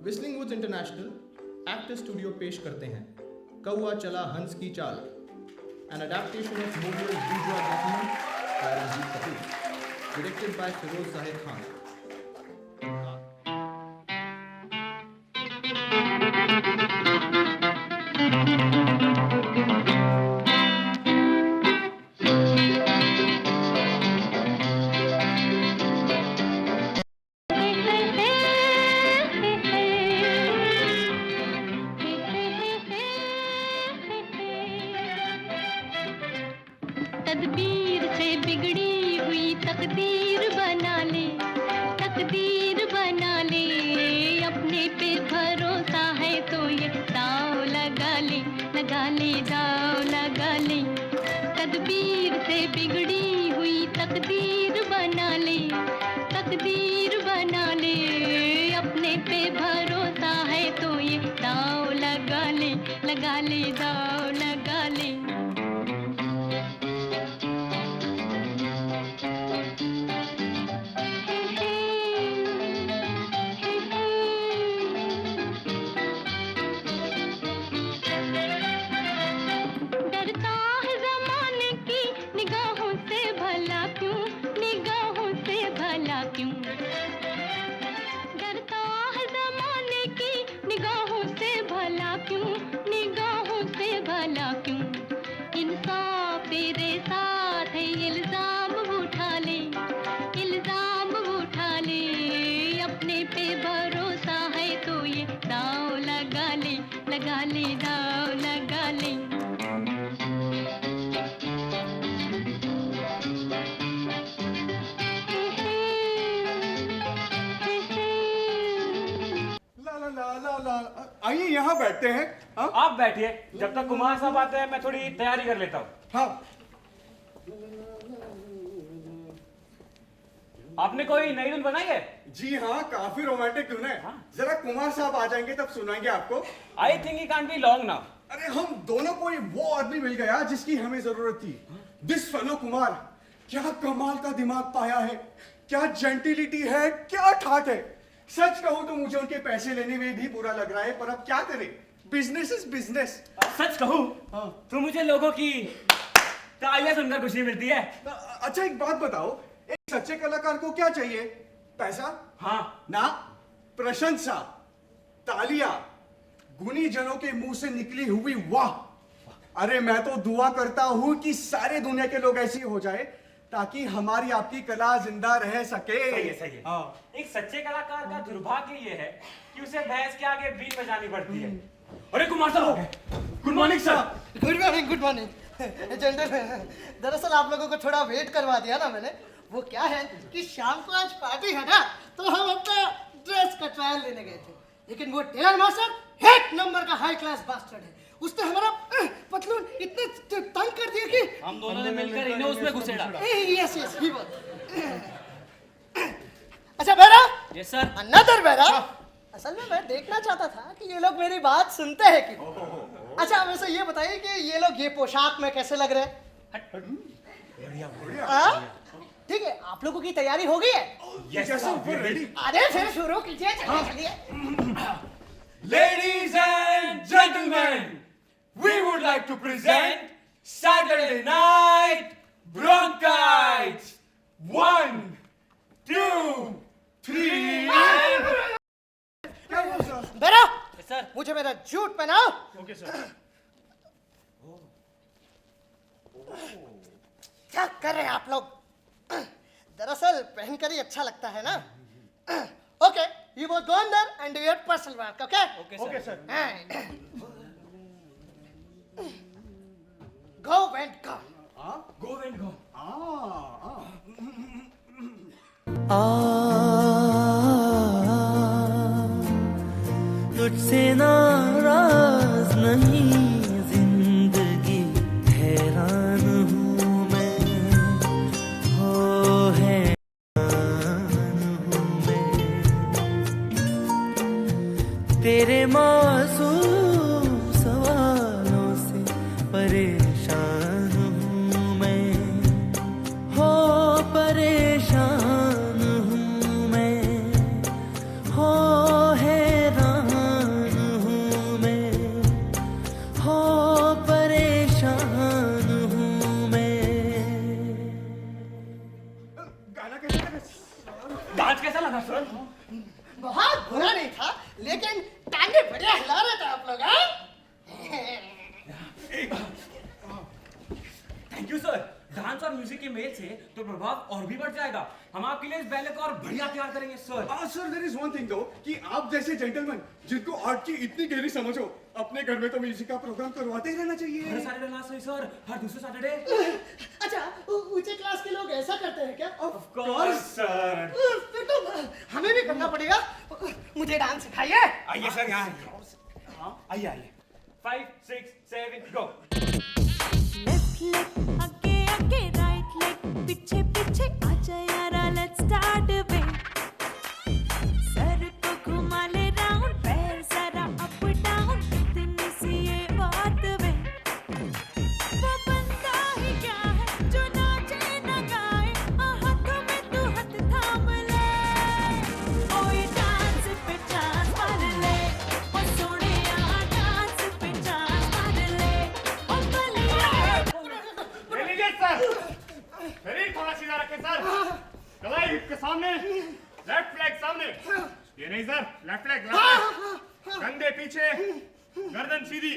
Whistling Woods International actor studio पेश करते हैं Kauwa Chala Hans Ki Chaal, an adaptation of novel Bourgeois Gentleman by Ranjit Kapoor, directed by Feroz Zahid Khan. तदबीर से बिगड़ी हुई तकदीर बना ले, तकदीर बना ले, अपने पे भरोसा है तो ये दाव लगा ले, लगा ले, दाव लगा ले। तदबीर से बिगड़ी हुई तकदीर बना ले, तकदीर बना ले, अपने पे भरोसा है तो ये दाव लगा ले, लगा ले, दाव लगा ले। डरता है ज़माने की निगाहों से भला क्यों, निगाहों से भला क्यों। डरता है ज़माने की निगाहों से भला क्यों, निगाहों से भला क्यों। इंसाफ तेरे साथ है, इल्ज़ाम उठा ले, इल्ज़ाम उठा ले, अपने पे भरोसा है तो ये दाव लगा ले, लगा ले, दाव लगा ले। ला ला ला ला ला, आइए यहाँ बैठते हैं। हाँ आप बैठिए, जब तक कुमार साहब आते हैं मैं थोड़ी तैयारी कर लेता हूँ। हाँ, आपने कोई नई धुन बनाई है? जी हाँ, काफी रोमांटिक धुन है। जरा कुमार साहब आ जाएंगे तब सुनाएंगे आपको। I think he can't be long now. अरे हम दोनों को वो आदमी मिल गया जिसकी हमें जरूरत थी। दिस फेलो कुमार, क्या कमाल का दिमाग पाया है, क्या जेंटिलिटी है, क्या ठाट है। सच कहूं तो मुझे उनके पैसे लेने में भी बुरा लग रहा है, पर अब क्या करें, बिजनेस इज बिजनेस। सच कहूँ तो मुझे लोगों की तालियां सुनकर खुशी मिलती है। अच्छा एक बात बताओ, एक सच्चे कलाकार को क्या चाहिए? पैसा? हाँ ना, प्रशंसा, तालियां, गुनी जनों के मुंह से निकली हुई वाह। अरे मैं तो दुआ करता हूं कि सारे दुनिया के लोग ऐसे हो जाए ताकि हमारी आपकी कला जिंदा रह सके। सही है, सही है। हाँ। एक सच्चे कलाकार का दुर्भाग्य ये है कि उसे भैंस के आगे बीन बजानी पड़ती है। अरे कुमार साहब, good morning sir. Good morning, good morning. Gentleman, दरअसल आप लोगों को थोड़ा वेट करवा दिया ना मैंने। वो क्या है कि शाम को आज पार्टी है ना, तो हम अपना ड्रेस का ट्रायल लेने गए थे, लेकिन वो टेलर मास्टर एक नंबर का हाई क्लास बास्टर्ड है। उसने हमारा पतलून इतने तंग कर दिया कि हम दोनों ने मिलकर इन्हें उसमें घुसेड़ा। यस यस ही बात। अच्छा बेरा, यस सर। अनदर बेरा, असल में मैं देखना चाहता था कि ये लोग मेरी बात सुनते हैं कि। अच्छा वैसे ये बताइए कि ये लोग ये पोशाक में कैसे लग रहे हैं? हाँ? ठीक है, आप लोगों की तैयारी हो गई है? रेडी। अरे फिर शुरू कीजिए, चलिए। Ladies and gentlemen, we would like to present Saturday Night Bronchites. 1, 2, 3. बेरा, सर। मुझे मेरा जूट पहनाओ। Okay sir. क्या कर रहे हैं आप लोग? दरअसल पहनकर ही अच्छा लगता है ना। Okay, you both go in there and do your personal work, okay? Okay sir. Go and go. Go and go. तुझसे नाराज नहीं जिंदगी, हैरान हूँ मैं, हो हैरान हूँ मैं, तेरे मासूम सवालों से परेशान हूँ मैं, हो परेशान हूँ मैं, हो हैरान प्रभाव और भी बढ़ जाएगा। हम आपके लिए इस बैले को और बढ़िया तैयार करेंगे sir. Sir there is one thing दो कि आप जैसे जेंटलमैन जिनको आर्ट की इतनी गहरी समझ हो, अपने घर में तो म्यूजिक का प्रोग्राम करवाते ही रहना हर चाहिए। सैटरडे ना सही सर, हर दूसरे सैटरडे। अच्छा, ऊंचे क्लास के लोग ऐसा करते हैं क्या? Of course sir. फिर तो हमें भी करना पड़ेगा। मुझे डांस सिखाइए। आइए सर यहाँ आइए आइए। 5 6 7 गो। लेफ्ट लेग आगे आगे, राइट लेग पीछे पीछे, आजा यारा लेट्स स्टार्ट वे। सर को घुमा ले राउंड, पैर जरा अप डाउन, इतनी सी ये बात वे। वो बंदा ही क्या है जो नाचे न गाए, हाथों में तू हाथ थाम ले। ओए डांस पे चांस मार ले, ओ सोनिया डांस पे चांस मार ले, ओ बलिया। ले लीजिए सर, शरीर थोड़ा सीधा रखें सर, कलाई हिप के सामने, लेफ्ट फ्लैग सामने, ये नहीं सर, लेफ्ट फ्लैग, कंधे पीछे, गर्दन सीधी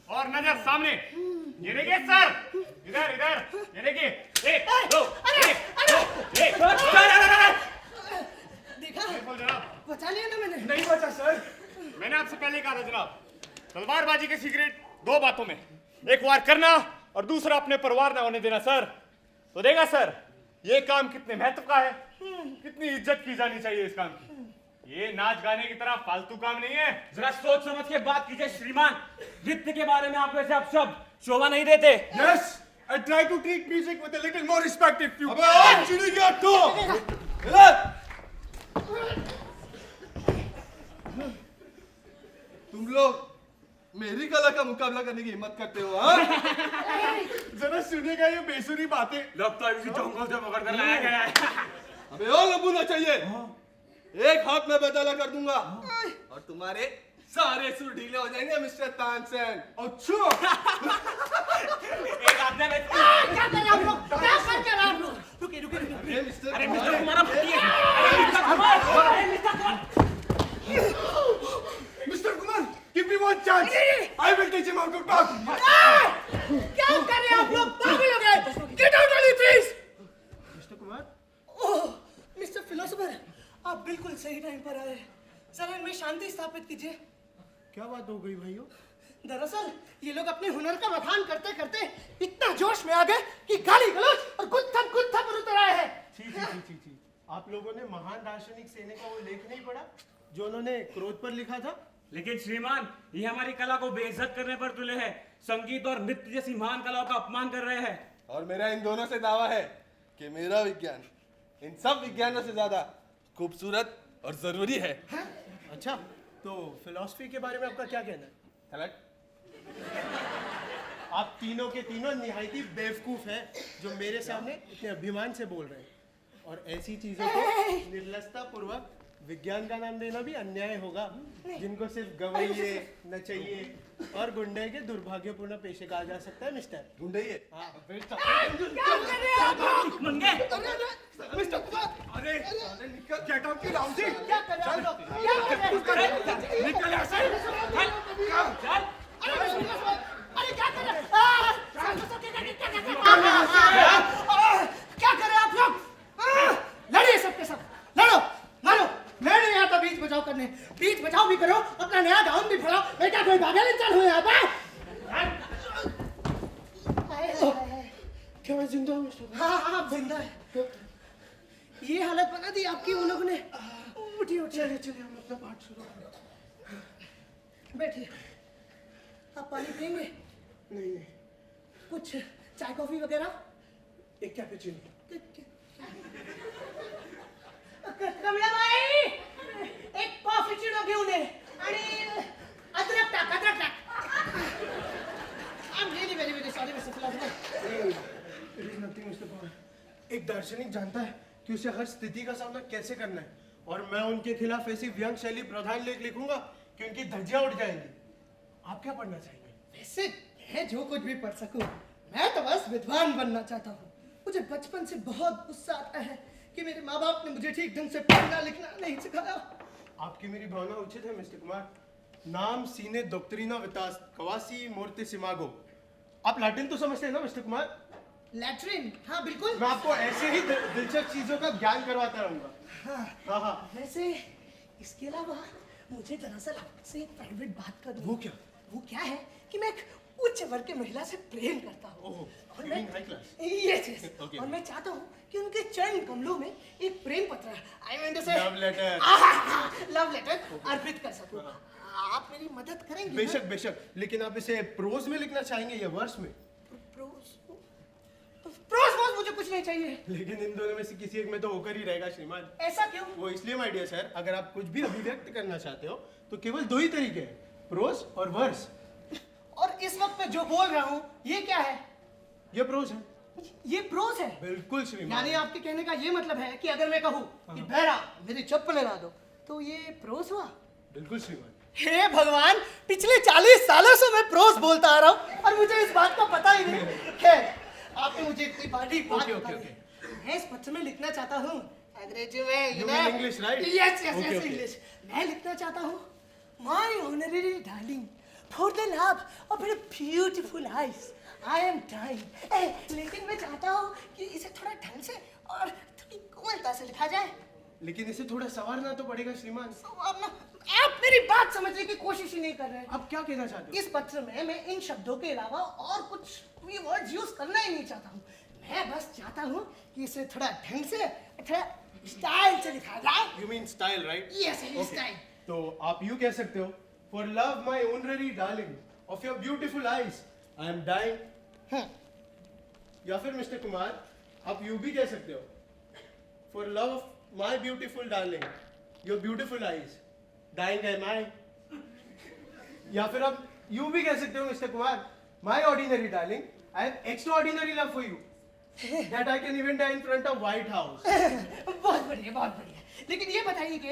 और नजर सामने। ये देखिए सर, इधर इधर, ये देखिए, 1 2 1 2 1। देखा, बिल्कुल जनाब, बचा लिया ना मैंने। नहीं बचा सर। मैंने आपसे पहले कहा था जनाब, तलवारबाजी के सीक्रेट 2 बातों में, एक वार करना और दूसरा अपने परिवार ना होने देना सर। तो देगा सर, ये काम कितने महत्व का है, कितनी इज्जत की जानी चाहिए इस काम की। ये नाच गाने की तरह फालतू काम नहीं है। जरा सोच समझ के बात कीजिए श्रीमान। नृत्य के बारे में आप वैसे आप शब्द शोभा नहीं देते। Yes, I try to treat music with a little more respect if you. चिड़ी गया तो तुम लोग मेरी कला का मुकाबला करने की हिम्मत करते हो? हाँ? जरा सुनेगा ये बेसुरी बातें। लगता है किसी जंगल से पकड़ कर लाया गया है। अबे और न बोलना चाहिए। एक हाथ में बदला कर दूंगा और तुम्हारे सारे सुर ढीले हो जाएंगे मिस्टर तानसेन। अच्छा, एक आदमी में क्या कर रहे आप लोग? क्या कर रहे आप लोग? रुकिए रुकिए रुकिए। अरे मिस्टर अरे मिस्टर कुमार फटिए। अरे मिस्टर कुमार, अरे mister Kumar. Mr. Kumar, give me one chance. I will teach him how to talk. क्या कर रहे हैं आप लोग? पागल हो गए? Get out of the please. Mister Kumar, oh, mister philosopher, आप बिल्कुल सही टाइम पर आए। जरा इनमें शांति स्थापित कीजिए। क्या बात हो गई भाइयों? दरअसल ये लोग अपने हुनर का बखान करते करते इतना जोश में आ गए कि गाली गलौज और गुत्थम गुत्थम उतर आए हैं। छी। आप लोगों ने महान दार्शनिक सेने का वो लेख नहीं पढ़ा जो उन्होंने क्रोध पर लिखा था? लेकिन श्रीमान, ये हमारी कला को बेइज्जत करने पर तुले हैं। संगीत और नृत्य जैसी महान कलाओं का अपमान कर रहे हैं। और मेरा इन दोनों से दावा है कि मेरा विज्ञान इन सब विज्ञानों से ज्यादा खूबसूरत और जरूरी है। अच्छा, तो फिलॉसफी के बारे में आपका क्या कहना है? गलत। आप तीनों के तीनों निहायती बेवकूफ हैं जो मेरे सामने इतने अभिमान से बोल रहे हैं। और ऐसी चीजों को निर्लजता पूर्वक विज्ञान का नाम देना भी अन्याय होगा, जिनको सिर्फ गवैये, नचैये और गुंडे के दुर्भाग्यपूर्ण पेशे कहा जा सकता है मिस्टर। गुंडे ये। हाँ, क्या कर रहे हैं आप लोग? मंगे, मिस्टर कुमार, अरे निकल, गेट आउट की राउंड से। क्या कर रहे हैं आप लोग? क्या कर रहे हैं? निकल यहाँ से। चल। अरे क्या कर रहे हैं? क्या कर रहे हैं आप लोग? लड़िए सबके सब, लड़ो मारो। मैं नहीं आता बीच बचाव करने। बीच बचाव भी करो, अपना नया गाउन भी फड़ो। मैं क्या कोई पागल इंसान हूँ यहाँ पर? क्या मैं जिंदा हूँ मिस्टर? हाँ हाँ, आप जिंदा है। ये हालत बना दी आपकी उन लोगों ने। उठिए उठिए, चलिए हम अपना पाठ शुरू करें। बैठिए। आप पानी पियेंगे? नहीं, कुछ चाय कॉफी वगैरह? एक कैपुचिनो। कमला बाई, एक कॉफी चिनो घेऊन ये आणि अद्रक टाक, अद्रक टाक. I'm really very very sorry Mr. Philosopher. It is nothing, Mr. Kumar. एक दार्शनिक जानता है कि उसे हर स्थिति का सामना कैसे करना है, और मैं उनके खिलाफ ऐसी व्यंग शैली प्रधान लेख लिखूंगा कि उनकी धज्जियां उड़ जाएंगी। आप क्या पढ़ना चाहेंगे? वैसे मैं जो कुछ भी पढ़ सकूं, मैं तो बस विद्वान बनना चाहता हूँ। मुझे बचपन से बहुत गुस्सा आता है कि मेरे माँ बाप ने मुझे ठीक ढंग से पढ़ना लिखना नहीं सिखाया। आपकी मेरी भावना उचित है मिस्टर कुमार। नाम सीने डॉक्ट्रिना वितास कवासी मोर्ते सिमागो। आप लैटिन तो समझते हैं ना मिस्टर कुमार? लैट्रिन, हाँ बिल्कुल। मैं आपको ऐसे ही दिलचस्प चीजों का ज्ञान करवाता रहूंगा। हाँ हाँ। वैसे इसके अलावा मुझे दरअसल आपसे एक प्राइवेट बात करनी है। वो क्या? वो क्या है कि मैं एक उच्च वर्ग की महिला से प्रेम करता हूँ। और मैं हाई क्लास। Yes Okay. और मैं चाहता हूँ कि उनके चरण कमलों में एक प्रेम पत्र, आई मीन टू से लव लेटर। लव लेटर अर्पित कर सकूँ। आप मेरी मदद करेंगे? बेशक बेशक, लेकिन आप इसे प्रोज में लिखना चाहेंगे या वर्स में? प्रोज वोज मुझे कुछ नहीं चाहिए। लेकिन इन दोनों में से किसी एक में तो होकर ही रहेगा श्रीमान। ऐसा क्यों? वो इसलिए माय डियर सर, अगर आप कुछ भी अभिव्यक्त करना चाहते हो तो केवल दो ही तरीके हैं, प्रोज और वर्स। और इस वक्त मैं जो बोल रहा हूँ ये क्या है? ये प्रोज है। ये प्रोज है? बिल्कुल श्रीमान। यानी आपके कहने का ये मतलब है कि अगर मैं कहूँ कि बहरा मेरी चप्पल ला दो तो ये प्रोज हुआ? बिल्कुल श्रीमान। हे भगवान, पिछले 40 सालों से मैं प्रोज बोलता आ रहा हूँ और मुझे इस बात का पता ही नहीं है। आपने मुझे इतनी बड़ी बात बताई। मैं इस पत्र में लिखना चाहता हूँ अंग्रेजी में, You mean English, right? Yes, yes, Okay, yes, okay. English. मैं लिखना चाहता हूँ My honorary darling, for the love of your beautiful eyes, I am dying. लेकिन मैं चाहता हूँ कि इसे थोड़ा ढंग से और थोड़ी कोमलता से लिखा जाए। लेकिन इसे थोड़ा संवारना तो पड़ेगा श्रीमान। वरना आप मेरी बात समझने की कोशिश ही नहीं कर रहे हैं। आप क्या कहना चाहते हो? इस पत्र में मैं इन शब्दों के अलावा और कुछ भी वर्ड्स यूज करना ही नहीं चाहता हूँ। मैं बस चाहता हूँ कि इसे थोड़ा ढंग से, थोड़ा स्टाइल से लिखा जाए। You mean style, right? Yes, style. तो आप यूं कह सकते हो, For love my honorary darling of your beautiful eyes, I am dying. या फिर मिस्टर कुमार, आप यूं भी कह सकते हो, For love of my beautiful darling, your beautiful eyes, dying am I. या फिर आप यूं भी कह सकते हो mister Kumar, My ordinary darling, I have extraordinary love for you, that I can even die in front of White House. बहुत बढ़िया, बहुत बढ़िया। लेकिन ये बताइए कि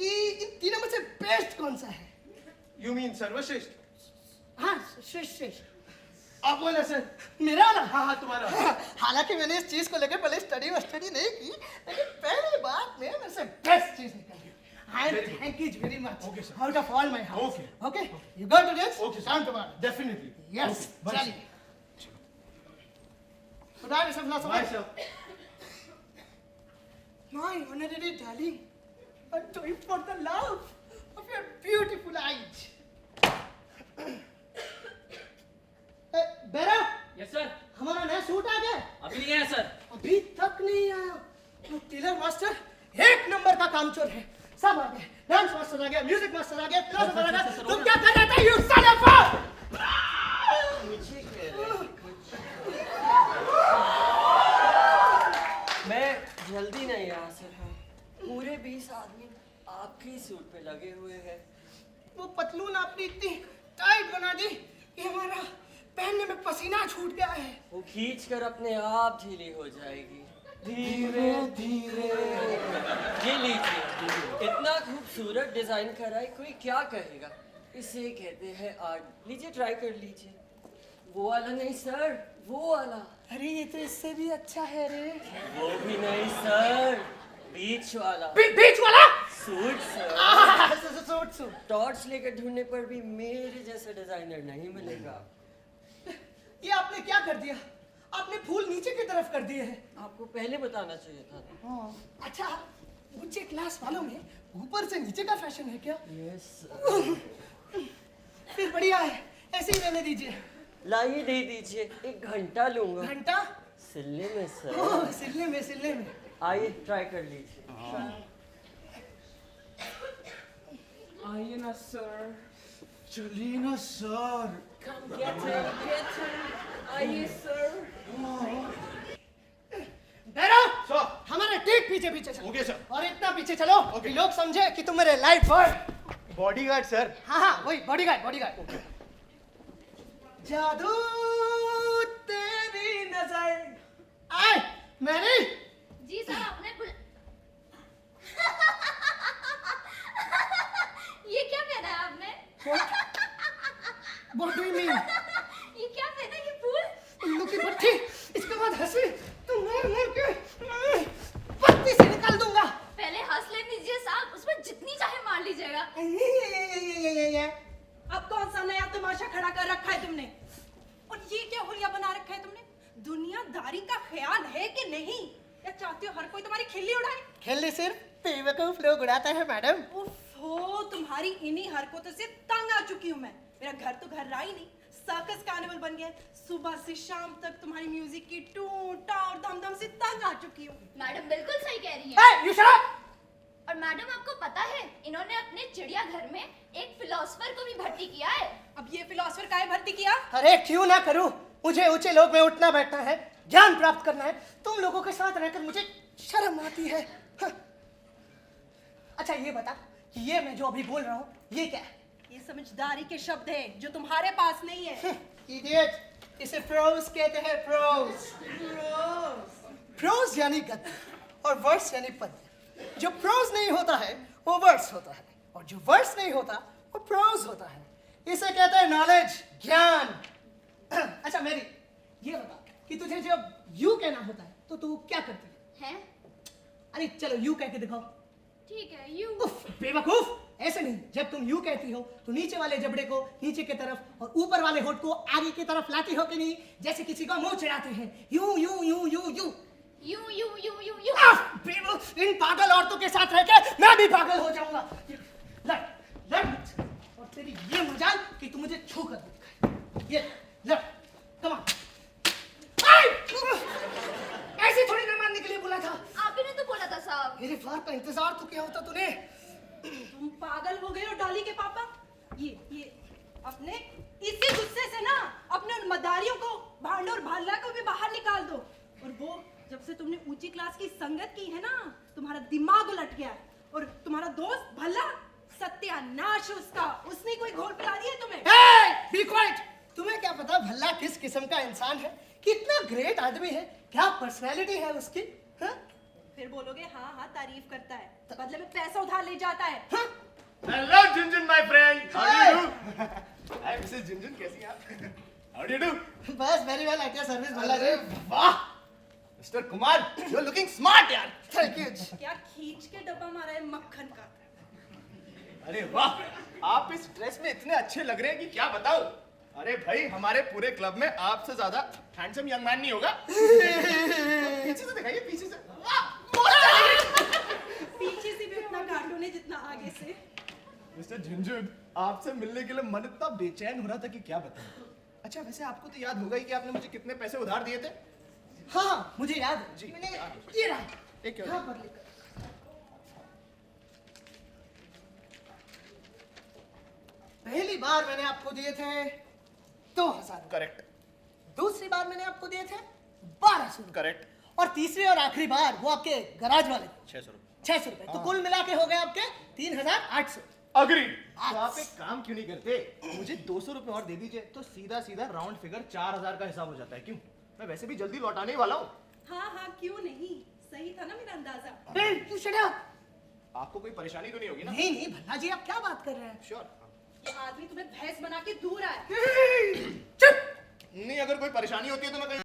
इन तीनों में से बेस्ट कौन सा है? You mean सर्वश्रेष्ठ? हाँ, श्रेष्ठ। आप बोला सर। मेरा वाला? हाँ तुम्हारा। हालांकि मैंने इस चीज को लेकर पहले स्टडी नहीं की, लेकिन पहली बात में मेरे से बेस्ट चीज निकली। I thank you very much. Okay, sir. Out of all my heart. Okay. Okay. You got to this? Okay, sir. Come tomorrow. Definitely. Yes. Okay. Bye, चलिए। खुदा ने सब Bye, sir. My honorary darling, I do it for the love of your beautiful eyes. बेरा, yes sir. हमारा नया suit आ गया? अभी नहीं आया सर। अभी तक नहीं आया। तो टेलर मास्टर एक नंबर का कामचोर है। सब आ गए, डांस मास्टर आ गया, म्यूजिक मास्टर आ गया, फिलोसोफर आ गया। तुम क्या कर रहे थे? You son of a! मैं जल्दी नहीं आ सका। पूरे 20 आदमी आपके सूट पे लगे हुए हैं। वो पतलून आपने इतनी टाइट बना दी कि हमारा पहनने में पसीना छूट गया है। वो खींच कर अपने आप ढीली हो जाएगी, धीरे धीरे। ये लीजिए, इतना खूबसूरत डिजाइन करा है, कोई क्या कहेगा। इसे कहते हैं आर्ट। लीजिए, ट्राई कर लीजिए। वो वाला नहीं सर, वो वाला। अरे ये तो इससे भी अच्छा है रे। वो भी नहीं सर, बीच वाला। बीच वाला? Suit sir. सूट। टॉर्च लेकर ढूंढने पर भी मेरे जैसा डिजाइनर नहीं मिलेगा। ये आपने क्या कर दिया? आपने फूल नीचे की तरफ कर दिए हैं। आपको पहले बताना चाहिए था। अच्छा, ऊंचे क्लास वालों में ऊपर से नीचे का फैशन है क्या? यस। फिर बढ़िया है, ऐसे ही रहने दीजिए। लाइए, दे दीजिए, 1 घंटा लूंगा। घंटा? सिलने में सर। ओह, सिलने में। आइए, ट्राई कर लीजिए। आइए ना सर। चलिए ना सर। Get her। आइए सर। बैरो, सर। हमारे ठीक पीछे चलो। Okay sir. और इतना पीछे चलो कि लोग समझे कि तुम मेरे लाइफ बॉय। Bodyguard sir. हाँ, वही बॉडीगार्ड। जादू तेरी नजर आए मैरी। जी सर, आपने ये क्या पहना है आपने? What do you mean? ये क्या पहना है? ये फूल? उल्लू की भट्टी, इसके बाद हंसी तो मार के पत्ती से निकाल दूंगा। पहले हंस लेने दीजिए साहब, उसमें जितनी चाहे मार लीजिएगा। अब कौन सा नया तमाशा खड़ा कर रखा है तुमने? और ये क्या हुलिया बना रखा है तुमने? दुनियादारी का ख्याल है कि नहीं, या चाहते हो हर कोई तुम्हारी खिल्ली उड़ाए? खेलने सिर्फ बेवकूफ लोग उड़ाता है मैडम। हो तुम्हारी इन्हीं हरकतों से तंग आ चुकी हूँ मैं। मेरा घर तो घर रहा ही नहीं, सर्कस कार्निवल बन गया। सुबह से शाम तक तुम्हारी म्यूजिक की टूटा और धम से तंग आ चुकी हूँ। मैडम बिल्कुल सही कह रही हैं। You shut up! और मैडम आपको पता है इन्होंने अपने चिड़ियाघर में एक फिलोसफर को भी भर्ती किया है। अब ये फिलोसफर काहे भर्ती किया? अरे क्यों ना करूं, मुझे ऊंचे लोग में उठना बैठना है, ज्ञान प्राप्त करना है। तुम लोगों के साथ रहकर मुझे शर्म आती है। हाँ। अच्छा ये बता कि ये मैं जो अभी बोल रहा हूँ ये क्या है? ये समझदारी के शब्द है जो तुम्हारे पास नहीं है। इडियट, इसे प्रोज कहते हैं, प्रोज। प्रोज यानी गद्य और वर्स यानी पद्य। जो प्रोज नहीं होता है वो वर्स होता है, और जो वर्स नहीं होता वो प्रोज होता है। इसे कहते हैं नॉलेज, ज्ञान। अच्छा मेरी ये बता कि तुझे जब यू कहना होता है तो तू क्या करती है? अरे चलो यू कह के दिखाओ। ठीक है, यू। बेवकूफ, ऐसे नहीं। जब तुम यू कहती हो तो नीचे वाले जबड़े को नीचे की तरफ और ऊपर वाले होठ को आगे की तरफ लाती हो कि नहीं, जैसे किसी को मुंह चिढ़ाते हैं। यू यू यू यू यू यू यू यू यू यू। इन पागल औरतों के साथ रहकर मैं भी पागल हो जाऊंगा। लड़ और तेरी ये मजाल कि तू मुझे छू कर दिखाए। ये लड़, कम ऑन। ऐसे थोड़ी ना मारने के लिए बोला था। आप ही ने तो बोला था साहब। मेरे फार का इंतजार तो क्या होता तूने? तुम पागल हो गए हो डॉली के पापा। ये अपने इसी गुस्से से ना अपने उन मदारियों को, भांडो और भाला को भी बाहर निकाल दो। और वो जब से तुमने ऊंची क्लास की संगत की है ना, तुम्हारा दिमाग उलट गया है। और तुम्हारा दोस्त भल्ला, सत्यानाश उसका, उसने कोई घोल पिला दिया तुम्हें। Be quiet. तुम्हें क्या पता भल्ला किस किस्म का इंसान है, कितना ग्रेट आदमी है, क्या पर्सनैलिटी है उसकी। हा? फिर बोलोगे हाँ हाँ तारीफ करता है, बदले में पैसा उधार ले जाता है। हा? Hello Jhunjhun my friend, how do you do? Hi Mrs Jhunjhun, कैसी हैं आप? How do you do? बस very well at your service Bhalla ji. वाह Mr Kumar, you are looking smart यार। Thank you. क्या खींच के डब्बा मारा है मक्खन का। अरे वाह, आप इस ड्रेस में इतने अच्छे लग रहे हैं कि क्या बताऊं। अरे भाई, हमारे पूरे क्लब में आपसे ज्यादा हैंडसम यंग मैन नहीं होगा। पीछे से दिखाइए, पीछे से। पीछे से भी उतना कार्टून है जितना आगे से। मिस्टर झुनझुन, आपसे मिलने के लिए मन इतना बेचैन हो रहा था कि क्या बताऊं। अच्छा वैसे आपको तो याद होगा ही कि आपने मुझे कितने पैसे उधार दिए थे। हाँ मुझे याद है जी, मैंने ये रहा एक यहाँ पर लिखा। पहली बार मैंने आपको दिए थे 2000। करेक्ट। दूसरी बार मैंने आपको दिए थे 1200। करेक्ट। और तीसरी और आखिरी बार वो आपके गराज वाले 600 रुपए। 600 रुपए। तो कुल मिला के हो गए आपके 3800। अग्री। तो आप एक काम क्यों नहीं करते, मुझे 200 रुपए और दे दीजिए, तो सीधा सीधा राउंड फिगर 4000 का हिसाब हो जाता है। क्यों, मैं वैसे भी जल्दी लौटाने ही वाला हूँ। हाँ हाँ क्यों नहीं, सही था ना मेरा अंदाजा। You shut up। आपको कोई परेशानी तो नहीं होगी ना? नहीं नहीं भल्ला जी, आप क्या बात कर रहे हैं? श्योर। ये आदमी तुम्हें भैंस बना के दूर आया। चुप। नहीं, अगर कोई परेशानी होती है तो मैं कहीं